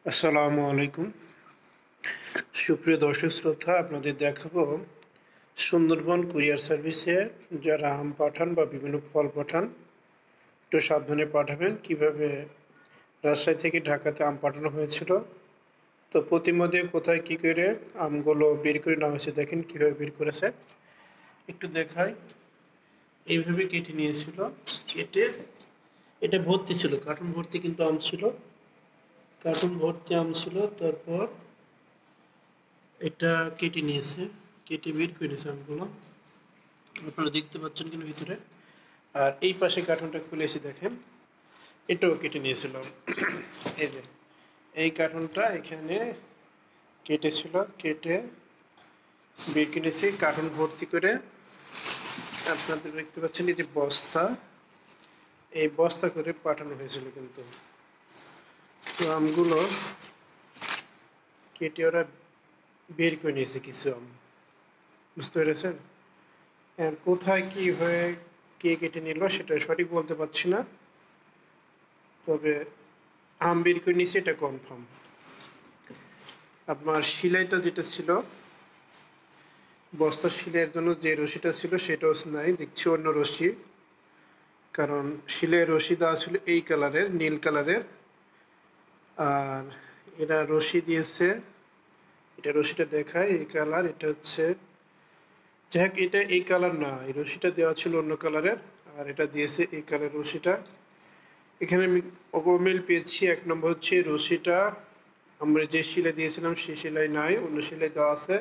আসসালামু আলাইকুম। সুপ্রিয় দর্শক শ্রোতা, আপনাদের দেখাবো সুন্দরবন কুরিয়ার সার্ভিসে যারা আম পাঠান বা বিভিন্ন ফল পাঠান, একটু সাবধানে পাঠাবেন। কিভাবে রাজশাহী থেকে ঢাকাতে আম পাঠানো হয়েছিল, তো প্রতিমধ্যে কোথায় কী করে আমগুলো বের করে নেওয়া হয়েছে, দেখেন কীভাবে বের করেছে। একটু দেখাই, এইভাবে কেটে নিয়েছিল। কেটে এটা ভর্তি ছিল, কার্টুন ভর্তি কিন্তু আম ছিল, কার্টুন ভর্তি আম ছিল। তারপর এটা কেটে নিয়েছে, কেটে বের করে নিয়েছে আমগুলো, আপনারা দেখতে পাচ্ছেন কিনা ভিতরে। আর এই পাশে কার্টুনটা খুলেছি, দেখেন এটাও কেটে নিয়েছিলাম। এই যে এই কার্টুনটা এখানে কেটেছিল, কেটে বের কিনেছি কার্টুন ভর্তি করে। আপনাদের দেখতে পাচ্ছেন এই যে বস্তা, এই বস্তা করে পাঠানো হয়েছিল কিন্তু। তো আমগুলো কেটে ওরা বের করে নিয়েছে কিছু আম, বুঝতে পেরেছেন। কোথায় কি হয়ে কে কেটে নিল সেটা সঠিক বলতে পারছি না, তবে আম বের করে নিয়েছে এটা কনফার্ম। আপনার সেলাইটা যেটা ছিল, বস্তার সেলাইয়ের জন্য যে রশিটা ছিল সেটাও নাই, দেখছি অন্য রশি। কারণ সেলাইয়ের রশি দেওয়া ছিল এই কালারের, নীল কালারের। আর এরা রশি দিয়েছে, এটা রশিটা দেখায় এই কালার, এটা হচ্ছে যাই হোক, এটা এই কালার না, এই রশিটা দেওয়া ছিল অন্য কালারের, আর এটা দিয়েছে এই কালার রশিটা। এখানে আমি অগমিল পেয়েছি। এক নম্বর হচ্ছে রশিটা আমরা যে সেলাই দিয়েছিলাম সেই সেলাই নাই, অন্য সেলাই দেওয়া আছে।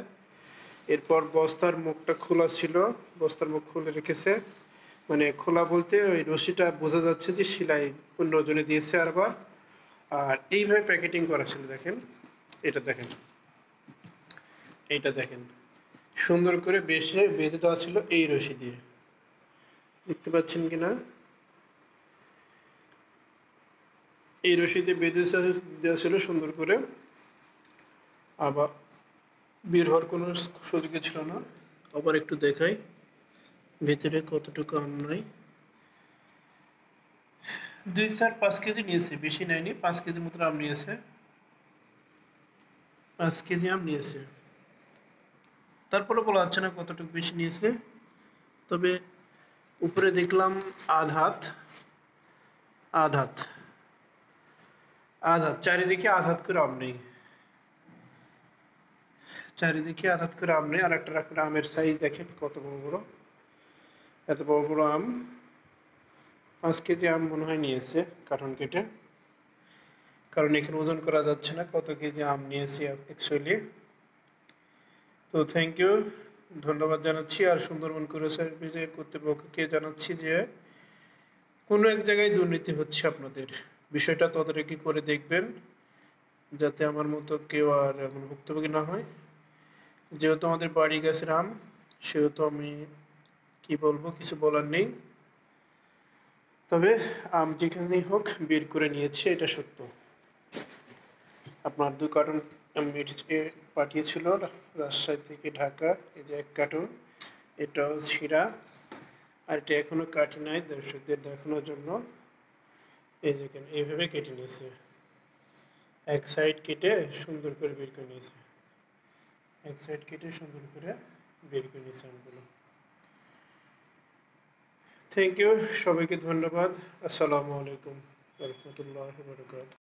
এরপর বস্তার মুখটা খোলা ছিল, বস্তার মুখ খুলে রেখেছে, মানে খোলা বলতে ওই রশিটা বোঝা যাচ্ছে যে সেলাই অন্যজনে দিয়েছে আরবার। আর এইভাবে প্যাকেটিং করা ছিল, দেখেন এটা দেখেন, এইটা দেখেন সুন্দর করে বেঁধে দেওয়া ছিল এই রশি দিয়ে, দেখতে পাচ্ছেন কিনা। এই রশিতে বেঁধে দেওয়া ছিল সুন্দর করে, আবার বের হওয়ার কোনো সুযোগই ছিল না। আবার একটু দেখাই ভেতরে কতটুকু আম নাই। 2-4-5 কেজি নিয়েছে, বেশি নেয়নি, 5 কেজি মতো আম নিয়েছে, 5 কেজি আম নিয়েছে। তারপরে বলা যাচ্ছে না কতটুকু বেশি নিয়েছে, তবে উপরে দেখলাম আধাত আধাত আধাত চারিদিকে আধাত করে আম নেই, চারিদিকে আধাত করে আম নেই। আর একটা আমের সাইজ দেখেন কত বড় বড়, এত বড় বড় আম। 5 কেজি আম মনে হয় নিয়েছে কার্টন কেটে, কারণ এখানে ওজন করা যাচ্ছে না কত কেজি আম নিয়েছি অ্যাকচুয়ালি। তো থ্যাংক ইউ, ধন্যবাদ জানাচ্ছি। আর সুন্দরবন কুরিয়ার সার্ভিসের কর্তৃপক্ষকে জানাচ্ছি যে কোনো এক জায়গায় দুর্নীতি হচ্ছে, আপনাদের বিষয়টা তদারকি করে দেখবেন, যাতে আমার মতো কেউ আর এমন ভুক্তভোগী না হয়। যেহেতু আমাদের বাড়ি গাছের আম, সেহেতু আমি কি বলবো, কিছু বলার নেই। তবে আম যেখানেই হোক বের করে নিয়েছে, এটা সত্য। আপনার 2 কার্টন পাঠিয়েছিল রাজশাহী থেকে ঢাকা, এই যে 1 কার্টন, এটাও ছিঁড়া। আর এটা এখনও কাটি নাই, দর্শকদের দেখানোর জন্য। এই দেখেন এইভাবে কেটে নিয়েছে, এক সাইড কেটে সুন্দর করে বের করে নিয়েছে, এক সাইড কেটে সুন্দর করে বের করে নিয়েছে আমগুলো। থ্যাংক ইউ, সবাইকে ধন্যবাদ। আসসালামু আলাইকুম রহমতুল্লাহ বরকাত।